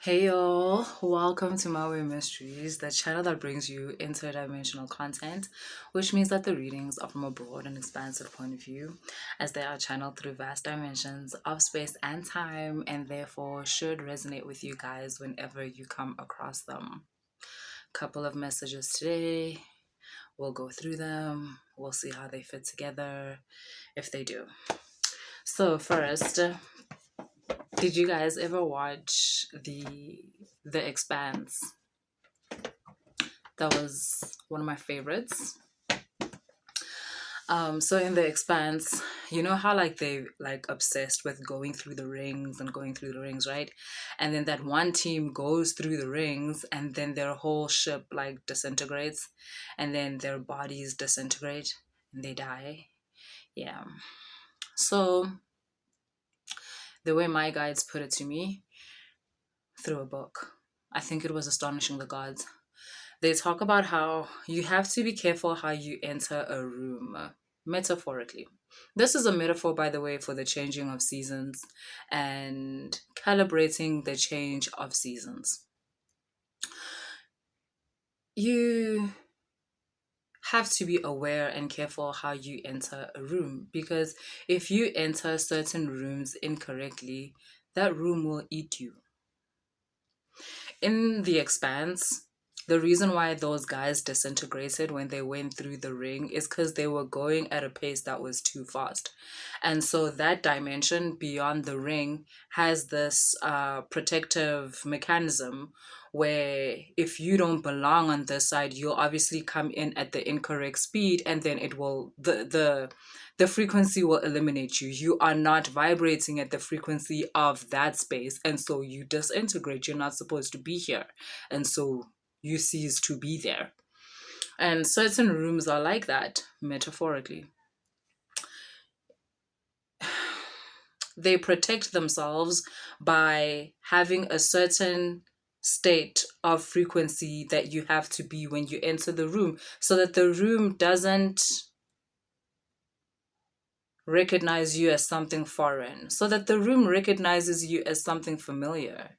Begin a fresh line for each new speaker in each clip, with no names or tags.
Hey y'all, welcome to My Way Mysteries, the channel that brings you interdimensional content, which means that the readings are from a broad and expansive point of view, as they are channeled through vast dimensions of space and time, and therefore should resonate with you guys whenever you come across them. Couple of messages today, we'll go through them, we'll see how they fit together, if they do. So first, did you guys ever watch the Expanse? That was one of my favorites. So in the Expanse, you know how like they like obsessed with going through the rings and going through the rings, right? And then that one team goes through the rings and then their whole ship like disintegrates and then their bodies disintegrate and they die. Yeah. So the way my guides put it to me through a book, I think it was Astonishing the Gods. They talk about how you have to be careful how you enter a room, metaphorically. This is a metaphor, by the way, for the changing of seasons and calibrating the change of seasons. You have to be aware and careful how you enter a room, because if you enter certain rooms incorrectly, that room will eat you. In The Expanse, the reason why those guys disintegrated when they went through the ring is because they were going at a pace that was too fast. And so that dimension beyond the ring has this protective mechanism where if you don't belong on this side, you'll obviously come in at the incorrect speed, and then it will the frequency will eliminate you. You are not vibrating at the frequency of that space, and so you disintegrate. You're not supposed to be here, and so you cease to be there. And certain rooms are like that, metaphorically. They protect themselves by having a certain state of frequency that you have to be when you enter the room, so that the room doesn't recognize you as something foreign, so that the room recognizes you as something familiar.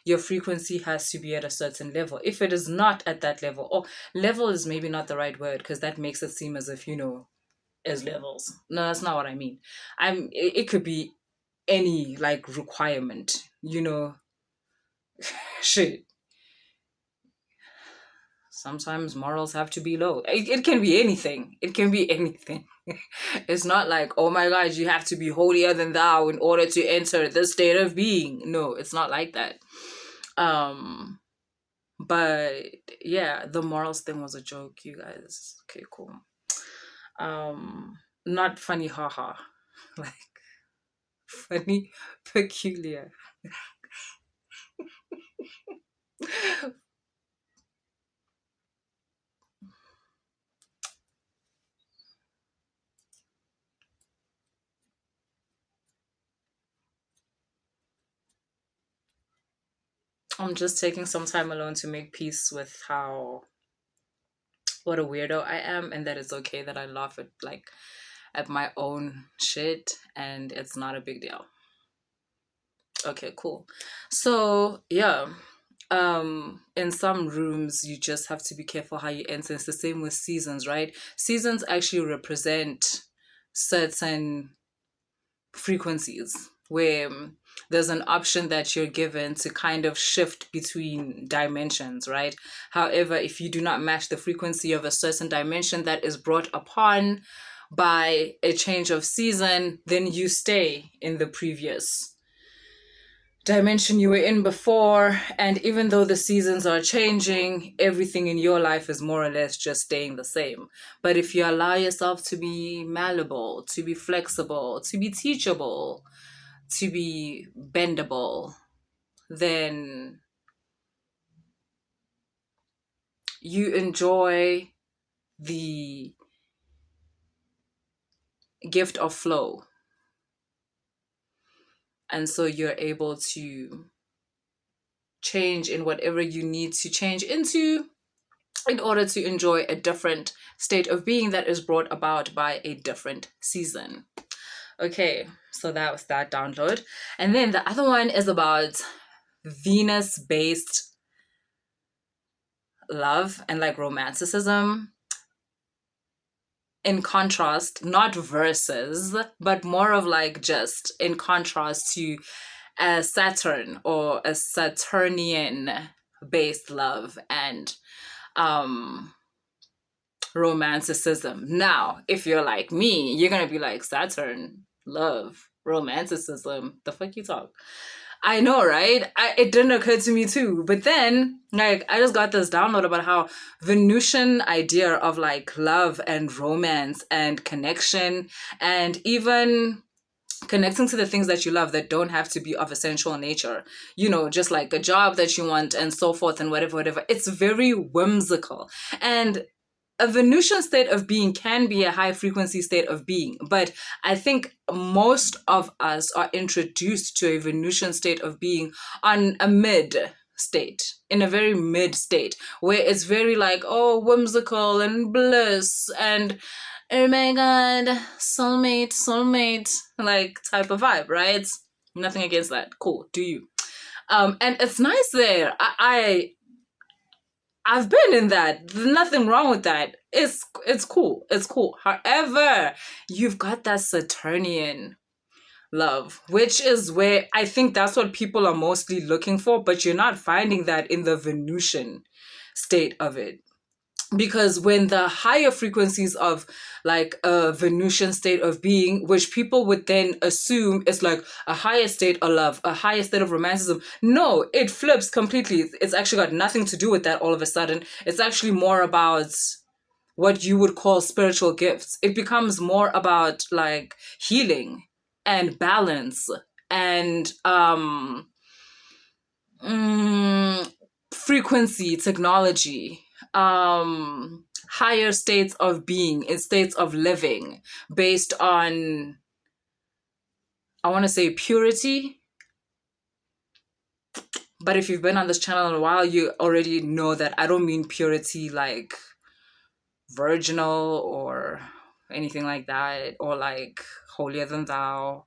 Your frequency has to be at a certain level. If it is not at that level, or level is maybe not the right word, because that makes it seem as if, as levels. No, that's not what I mean. It could be any like requirement, shit. Sometimes morals have to be low. It can be anything. It can be anything. It's not like, oh my God, you have to be holier than thou in order to enter this state of being. No, it's not like that. But yeah, the morals thing was a joke, you guys. Okay, cool. Not funny, haha. Like funny, peculiar. I'm just taking some time alone to make peace with what a weirdo I am, and that it's okay that I laugh at my own shit and it's not a big deal. Okay, cool. So yeah, in some rooms you just have to be careful how you enter. It's the same with seasons, right? Seasons actually represent certain frequencies where there's an option that you're given to kind of shift between dimensions, right? However, if you do not match the frequency of a certain dimension that is brought upon by a change of season, then you stay in the previous dimension you were in before. And even though the seasons are changing, everything in your life is more or less just staying the same. But if you allow yourself to be malleable, to be flexible, to be teachable, to be bendable, then you enjoy the gift of flow. And so you're able to change in whatever you need to change into in order to enjoy a different state of being that is brought about by a different season. Okay, so that was that download. And then the other one is about Venus-based love and like romanticism, in contrast, not versus, but more of like just in contrast to a Saturn or a Saturnian based love and um romanticism. Now, if you're like me, you're gonna be like, Saturn, love, romanticism, the fuck you talk? I know, right? It didn't occur to me too. But then, like, I just got this download about how Venusian idea of like love and romance and connection and even connecting to the things that you love that don't have to be of essential nature, just like a job that you want and so forth and whatever, whatever. It's very whimsical. And a Venusian state of being can be a high frequency state of being, but I think most of us are introduced to a Venusian state of being on a mid state, in a very mid state, where it's very like, oh, whimsical and bliss and oh my god, soulmate, like type of vibe, right? Nothing against that. Cool, do you? And it's nice there. I've been in that. There's nothing wrong with that. It's cool. It's cool. However, you've got that Saturnian love, which is where I think that's what people are mostly looking for, but you're not finding that in the Venusian state of it. Because when the higher frequencies of like a Venusian state of being, which people would then assume is like a higher state of love, a higher state of romanticism, no, it flips completely. It's actually got nothing to do with that all of a sudden. It's actually more about what you would call spiritual gifts. It becomes more about like healing and balance and frequency technology, higher states of being and states of living based on, I want to say, purity. But if you've been on this channel in a while, you already know that I don't mean purity like virginal or anything like that, or like holier than thou.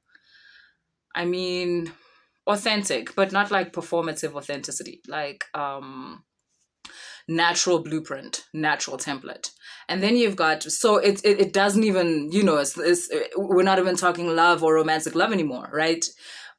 I mean authentic, but not like performative authenticity, like natural blueprint, natural template. And then you've got, so it doesn't even, we're not even talking love or romantic love anymore, right?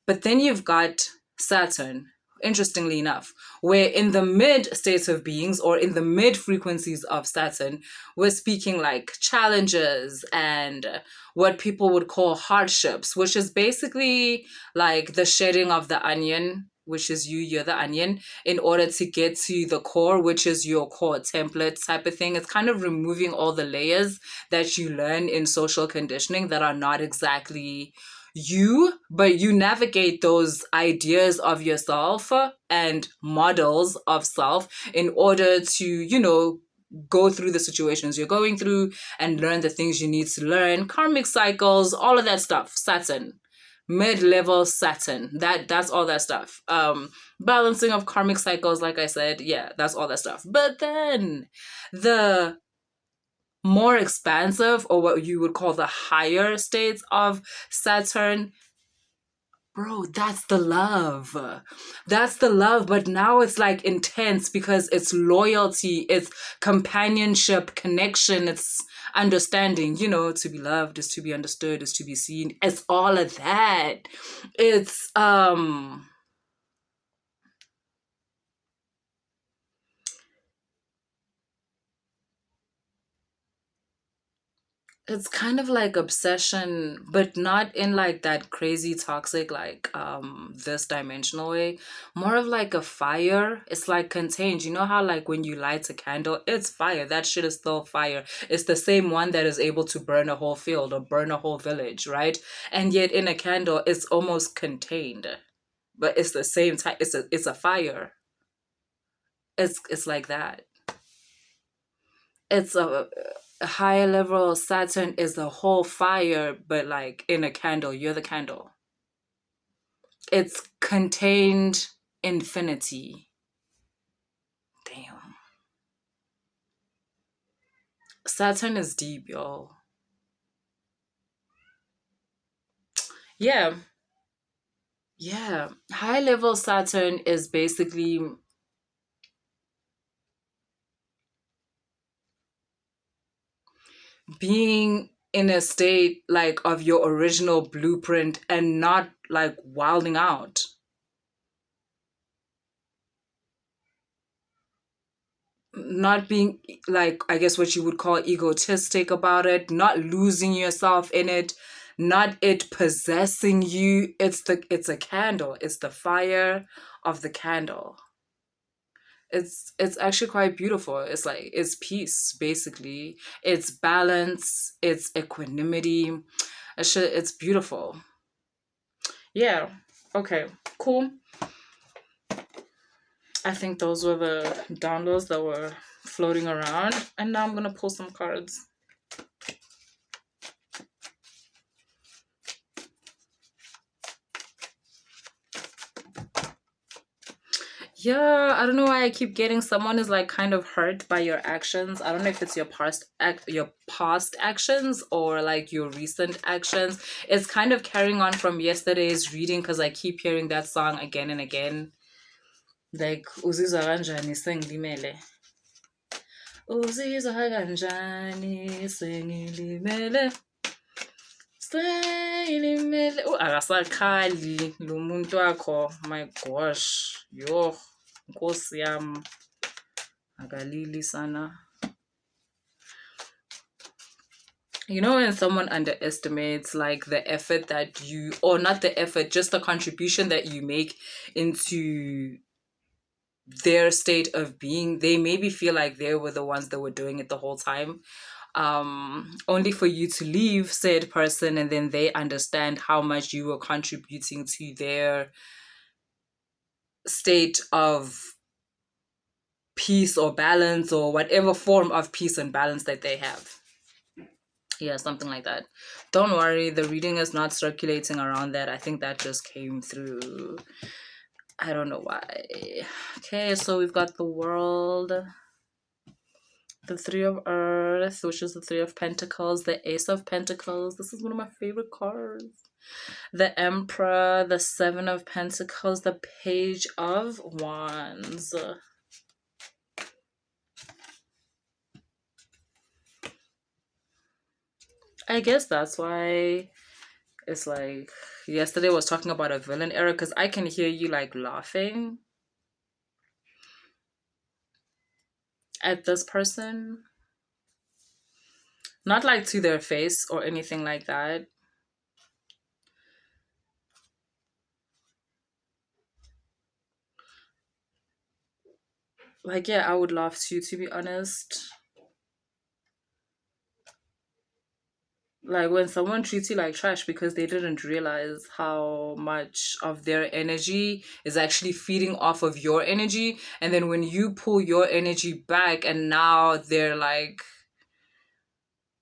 But then you've got Saturn, interestingly enough, where in the mid states of beings or in the mid frequencies of Saturn, we're speaking like challenges and what people would call hardships, which is basically like the shedding of the onion, which is you're the onion, in order to get to the core, which is your core template type of thing. It's kind of removing all the layers that you learn in social conditioning that are not exactly you, but you navigate those ideas of yourself and models of self in order to, go through the situations you're going through and learn the things you need to learn, karmic cycles, all of that stuff. Saturn, mid-level Saturn, that's all that stuff. Balancing of karmic cycles, like I said, yeah, that's all that stuff. But then the more expansive, or what you would call the higher states of Saturn, bro, that's the love. That's the love. But now it's like intense because it's loyalty, it's companionship, connection, it's understanding. To be loved is to be understood, is to be seen. It's all of that. It's it's kind of like obsession, but not in like that crazy toxic, like this dimensional way. More of like a fire. It's like contained. You know how like when you light a candle, it's fire. That shit is still fire. It's the same one that is able to burn a whole field or burn a whole village, right? And yet in a candle, it's almost contained. But it's the same type. It's a fire. It's like that. It's a higher level Saturn is the whole fire, but like in a candle, you're the candle. It's contained infinity. Damn. Saturn is deep, y'all. Yeah. Yeah, high level Saturn is basically being in a state like of your original blueprint and not like wilding out, not being like, I guess what you would call egotistic about it, not losing yourself in it, not it possessing you. It's a candle, it's the fire of the candle. It's actually quite beautiful. It's like it's peace basically, it's balance, it's equanimity. It's beautiful. Yeah. Okay, cool. I think those were the downloads that were floating around. And now I'm going to pull some cards. Yeah, I don't know why I keep getting someone is like kind of hurt by your actions. I don't know if it's your past actions or like your recent actions. It's kind of carrying on from yesterday's reading because I keep hearing that song again and again. Like uzizwa kanjani sengilimele. Uzizwa kanjani sengilimele. Sengilimele. Oh, akasakhali lo muntu wakho. My gosh. Yo. Nkosi yami. Akalili sana. You know when someone underestimates like the effort that you, or not the effort, just the contribution that you make into their state of being, they maybe feel like they were the ones that were doing it the whole time, only for you to leave said person and then they understand how much you were contributing to their state of peace or balance or whatever form of peace and balance that they have. Yeah, something like that. Don't worry, the reading is not circulating around that. I think that just came through. I don't know why. Okay, so we've got the World, the Three of Earth, which is the Three of Pentacles, the Ace of Pentacles. This is one of my favorite cards. The Emperor, the Seven of Pentacles, the Page of Wands. I guess that's why it's like yesterday was talking about a villain era because I can hear you like laughing at this person. Not like to their face or anything like that. Like, yeah, I would laugh too, to be honest. Like when someone treats you like trash because they didn't realize how much of their energy is actually feeding off of your energy. And then when you pull your energy back and now they're like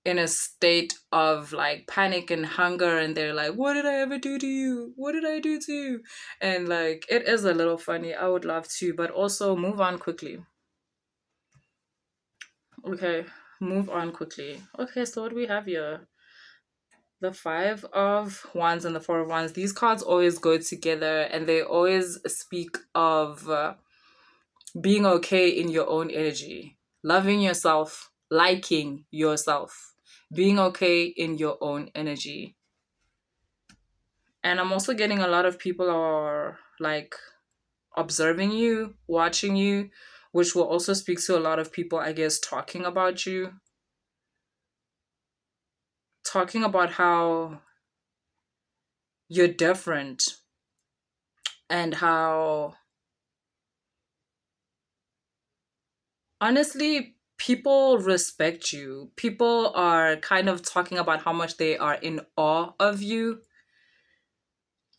in a state of like panic and hunger and they're like, what did I ever do to you? What did I do to you? And like it is a little funny. I would love to, but also move on quickly. Okay, move on quickly. Okay, so what do we have here? The Five of Wands and the Four of Wands. These cards always go together and they always speak of being okay in your own energy, loving yourself, liking yourself, being okay in your own energy. And I'm also getting a lot of people are like observing you, watching you, which will also speak to a lot of people, I guess, talking about you, talking about how you're different and how honestly people respect you. People are kind of talking about how much they are in awe of you.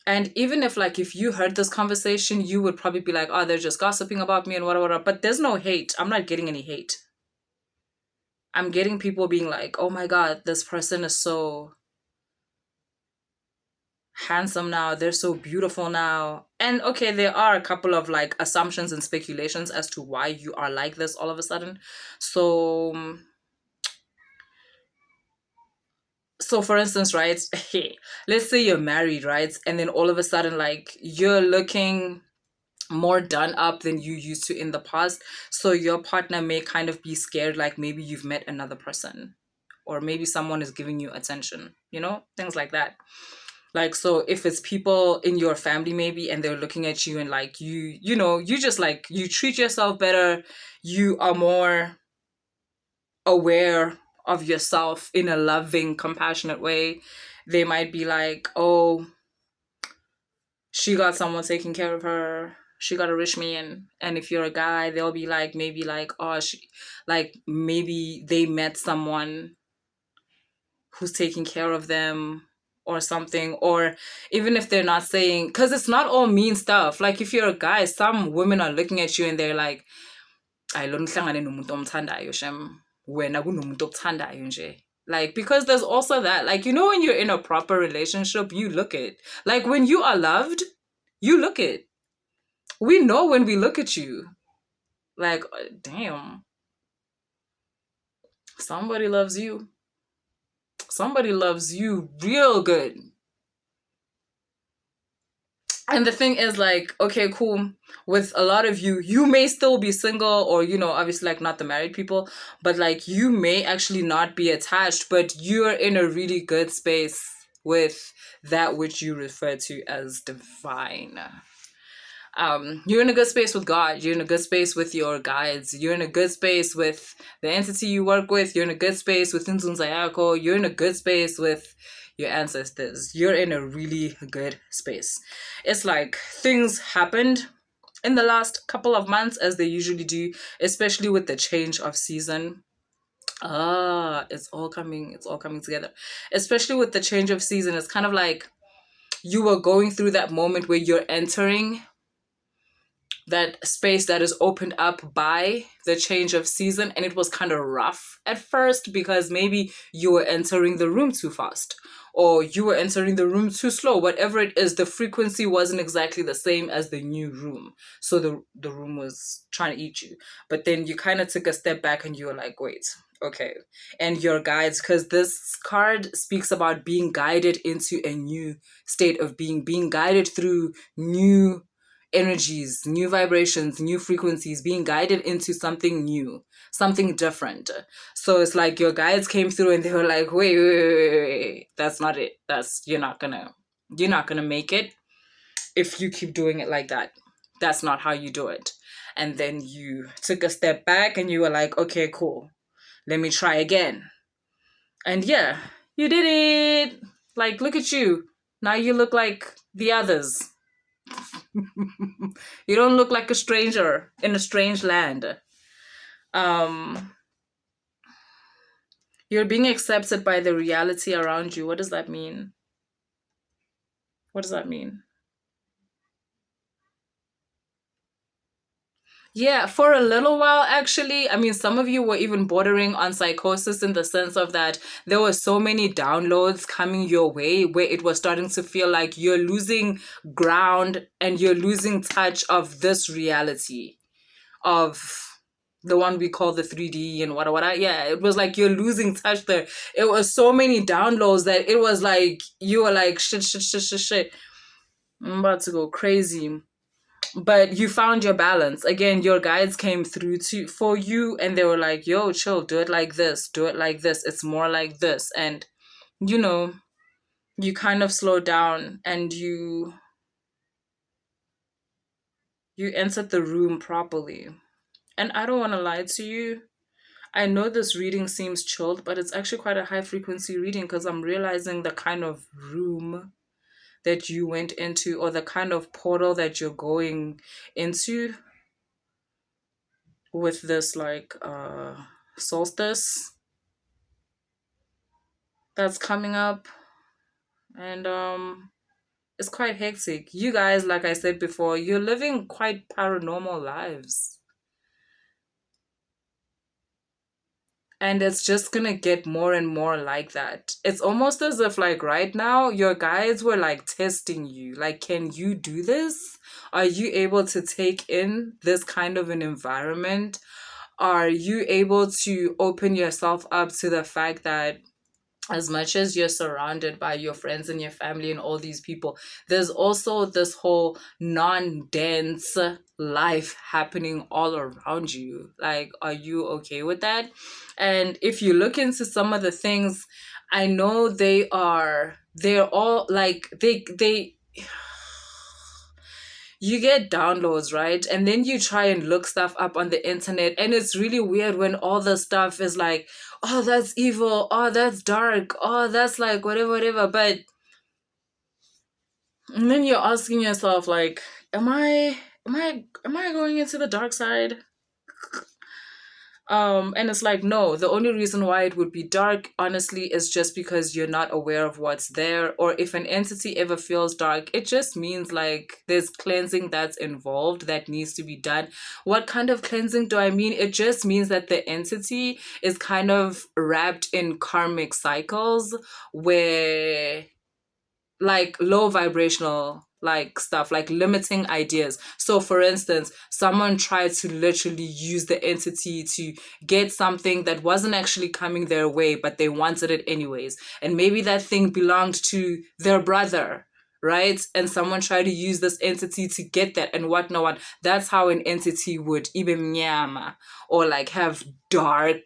And even if like if you heard this conversation, you would probably be like, oh, they're just gossiping about me and whatever. But there's no hate. I'm not getting any hate. I'm getting people being like, oh my God, this person is so handsome now. They're so beautiful now. And okay, there are a couple of like assumptions and speculations as to why you are like this all of a sudden. So so for instance, right, let's say you're married, right, and then all of a sudden, like, you're looking more done up than you used to in the past. So your partner may kind of be scared, like maybe you've met another person, or maybe someone is giving you attention, things like that. Like, so if it's people in your family maybe, and they're looking at you, and like you just like, you treat yourself better, you are more aware of yourself in a loving, compassionate way, they might be like, oh, she got someone taking care of her, she got a rich man. And if you're a guy, they'll be like, maybe like, oh, maybe they met someone who's taking care of them or something. Or even if they're not saying, because it's not all mean stuff. Like, if you're a guy, some women are looking at you and they're like, I lo nihlangane nomuntu omthandayo shem, wena kunomuntu okuthandayo nje. Like, because there's also that, like, when you're in a proper relationship, you look it. Like, when you are loved, you look it. We know when we look at you. Like, damn. Somebody loves you. Somebody loves you real good. And the thing is, like, okay, cool. With a lot of you may still be single, or, obviously, like, not the married people, but, like, you may actually not be attached, but you're in a really good space with that which you refer to as divine. You're in a good space with God. You're in a good space with your guides. You're in a good space with the entity you work with. You're in a good space with iNzunza yakho. You're in a good space with your ancestors. You're in a really good space. It's like things happened in the last couple of months, as they usually do, especially with the change of season. It's all coming together. Especially with the change of season, it's kind of like you were going through that moment where you're entering that space that is opened up by the change of season, and it was kind of rough at first because maybe you were entering the room too fast, or you were entering the room too slow. Whatever it is, the frequency wasn't exactly the same as the new room, so the room was trying to eat you. But then you kind of took a step back and you were like, wait, okay. And your guides, because this card speaks about being guided into a new state of being guided through new energies, new vibrations, new frequencies, being guided into something new, something different. So it's like your guides came through and they were like, wait, that's not it. You're not gonna make it if you keep doing it like that. That's not how you do it. And then you took a step back and you were like, okay, cool, let me try again. And yeah, you did it. Like, look at you. Now you look like the others. You don't look like a stranger in a strange land. You're being accepted by the reality around you. What does that mean? What does that mean? Yeah, for a little while, actually. I mean, some of you were even bordering on psychosis, in the sense of that there were so many downloads coming your way where it was starting to feel like you're losing ground and you're losing touch of this reality, of the one we call the 3D and what. Yeah, it was like you're losing touch there. It was so many downloads that it was like you were like, shit. I'm about to go crazy. But you found your balance. Again, your guides came through for you, and they were like, yo, chill, do it like this, it's more like this. And you kind of slow down, and you entered the room properly. And I don't want to lie to you, I know this reading seems chilled, but it's actually quite a high frequency reading, because I'm realizing the kind of room that you went into, or the kind of portal that you're going into with this, like, solstice that's coming up. And it's quite hectic. You guys, like I said before, you're living quite paranormal lives. And it's just gonna get more and more like that. It's almost as if, like, right now, your guides were like testing you. Like, can you do this? Are you able to take in this kind of an environment? Are you able to open yourself up to the fact that as much as you're surrounded by your friends and your family and all these people, there's also this whole non-dense life happening all around you. Like, are you okay with that? And if you look into some of the things, I know they're all like they you get downloads, right? And then you try and look stuff up on the internet, and it's really weird when all the stuff is like, oh, that's evil, oh, that's dark, oh, that's like whatever, whatever. But and then you're asking yourself, like, am I going into the dark side? And it's like, no, the only reason why it would be dark, honestly, is just because you're not aware of what's there. Or if an entity ever feels dark, it just means like there's cleansing that's involved that needs to be done. What kind of cleansing do I mean? It just means that the entity is kind of wrapped in karmic cycles where like low vibrational like stuff, like limiting ideas. So for instance, someone tried to literally use the entity to get something that wasn't actually coming their way, but they wanted it anyways, and maybe that thing belonged to their brother, right? And someone tried to use this entity to get that and whatnot. That's how an entity would even nyama or like have dark,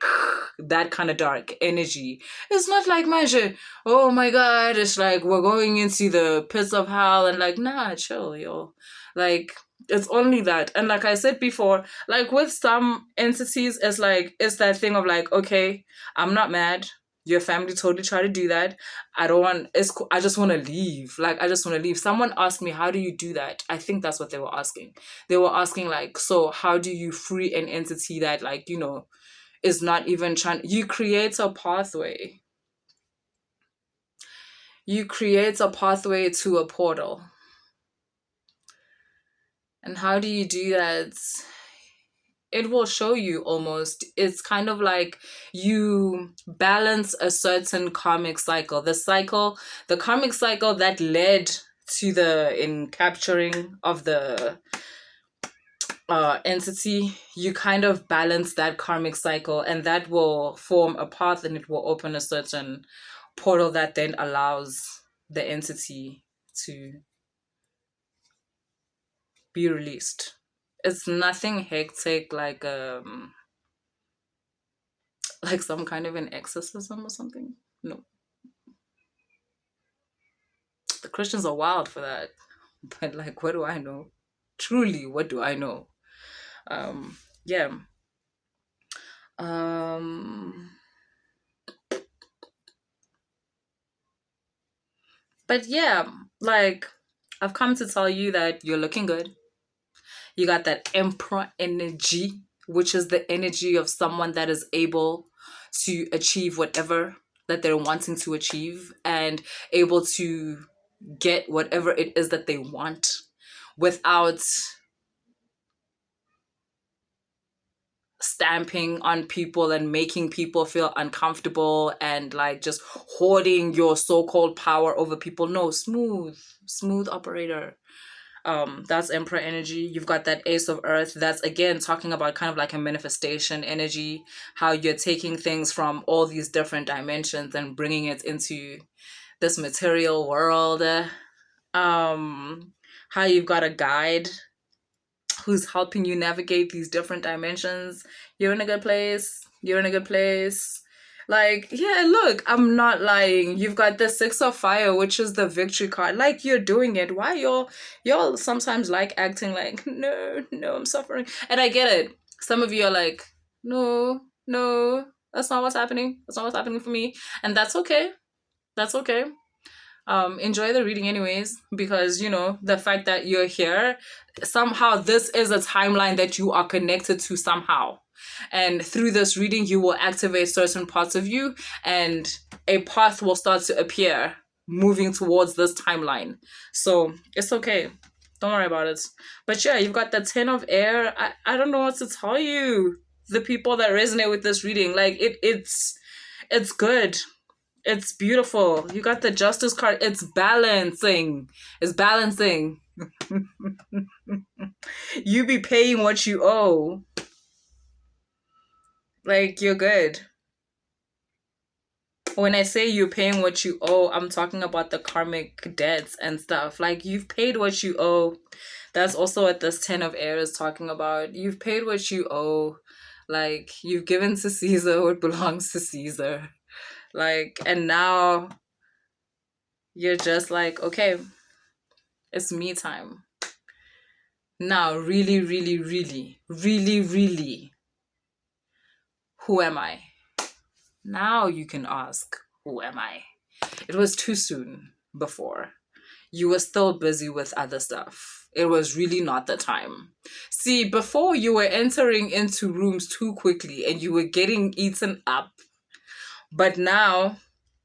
that kind of dark energy. It's not like magic, oh my god, it's like we're going into the pits of hell, and like, nah, chill, yo. Like, it's only that. And like I said before, like with some entities, it's like, it's that thing of like, okay, I'm not mad. Your family totally tried to do that. I don't want, I just want to leave. Like, I just want to leave. Someone asked me, how do you do that? I think that's what they were asking. They were asking, like, so how do you free an entity that, like, is not even trying? You create a pathway. You create a pathway to a portal. And how do you do that? It will show you almost. It's kind of like you balance a certain karmic cycle. The karmic cycle that led to the in capturing of the entity, you kind of balance that karmic cycle, and that will form a path, and it will open a certain portal that then allows the entity to be released. It's nothing hectic like some kind of an exorcism or something. No. The Christians are wild for that. But like, what do I know? Truly, what do I know? Yeah. Um but yeah, like I've come to tell you that you're looking good. You got that emperor energy, which is the energy of someone that is able to achieve whatever that they're wanting to achieve, and able to get whatever it is that they want without stamping on people and making people feel uncomfortable and like just hoarding your so-called power over people. No, smooth operator. That's emperor energy. You've got that ace of earth, that's again talking about kind of like a manifestation energy, how you're taking things from all these different dimensions and bringing it into this material world. How you've got a guide who's helping you navigate these different dimensions. You're in a good place. You're in a good place. Like, yeah, look, I'm not lying. You've got the Six of Fire, which is the victory card. Like, you're doing it. Why y'all sometimes like acting like, no, I'm suffering. And I get it. Some of you are like, no, that's not what's happening. That's not what's happening for me. And that's okay. That's okay. Enjoy the reading anyways, because the fact that you're here, somehow this is a timeline that you are connected to somehow, and through this reading you will activate certain parts of you, and a path will start to appear moving towards this timeline. So it's okay, don't worry about it. But yeah, you've got the 10 of air. I don't know what to tell you. The people that resonate with this reading, like it's good. It's beautiful. You got the Justice card. It's balancing. It's balancing. You be paying what you owe. Like, you're good. When I say you're paying what you owe, I'm talking about the karmic debts and stuff. Like, you've paid what you owe. That's also what this 10 of air is talking about. You've paid what you owe. Like, you've given to Caesar what belongs to Caesar. Like, and now you're just like, okay, it's me time. Now, really, really, really, really, really, who am I? Now you can ask, who am I? It was too soon before. You were still busy with other stuff. It was really not the time. See, before you were entering into rooms too quickly and you were getting eaten up. But now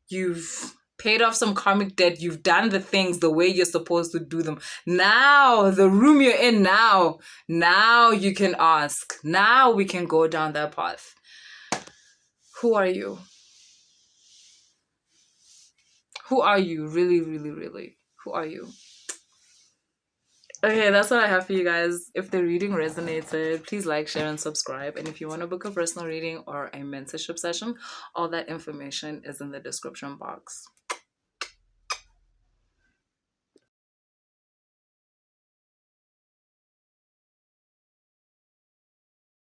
you've paid off some karmic debt. You've done the things the way you're supposed to do them. Now, the room you're in now you can ask. Now we can go down that path. Who are you? Who are you? Really, really, really. Who are you? Okay, that's what I have for you guys. If the reading resonated, please like, share, and subscribe. And if you want to book a personal reading or a mentorship session, all that information is in the description box.